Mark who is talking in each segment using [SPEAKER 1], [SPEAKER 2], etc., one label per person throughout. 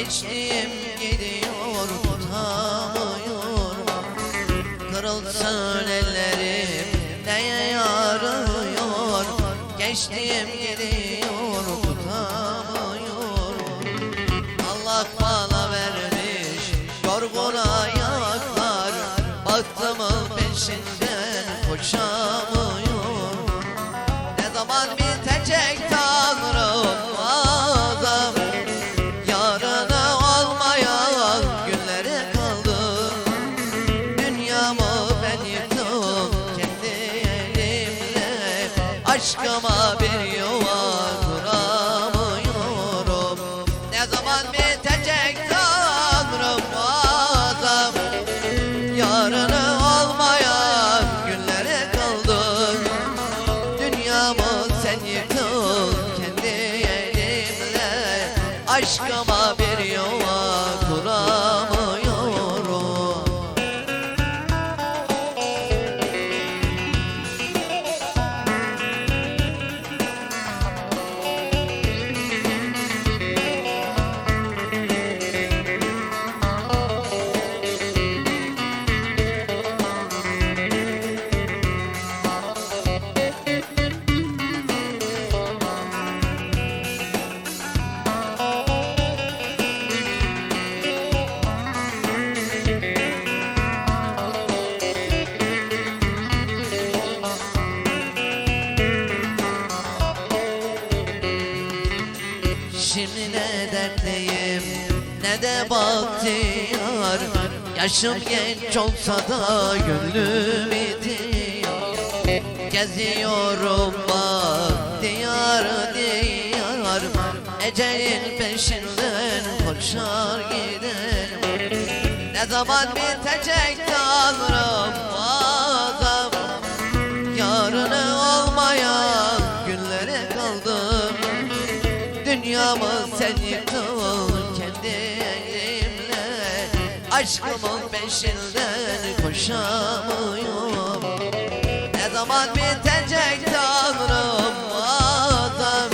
[SPEAKER 1] Gençliğim gidiyor tutamıyorum. Kırılsın ellerim neye yarıyor? Gençliğim gidiyor tutamıyorum. Allah bana vermiş yorgun ayaklar, bahtımın peşinden koşamıyorum. Ne zaman bitecek Tanrım adam? Yarını olmayan günlere kaldım. Dünyamı ben yıktım kendi elimle. Aşkıma bir yuva kuramıyorum. Ne zaman bitecek Tanrım adam? Yarını olmayan günlere kaldım. Dünyamı sen yıktın kendi elimle. Aşkıma bir yuva kuramıyorum. Şimdi ne dertliyim ne de bahtiyar. Yaşım genç olsa da gönlüm itiyor. Geziyorum bak diyar diyar. Ecelin peşinden koşar giderim. Ne zaman bitecek Tanrım adam? Yarını olmayan günlere kaldım. Dünyamı sen yıktın kendi elimle. Aşkımın peşinden koşamıyorum. Ne zaman bitecek Tanrım adam?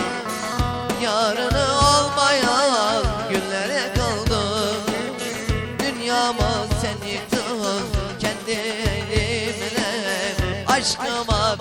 [SPEAKER 1] Yarını olmayan günlere kaldım. Dünyamı sen yıktın kendi elimle. Aşkıma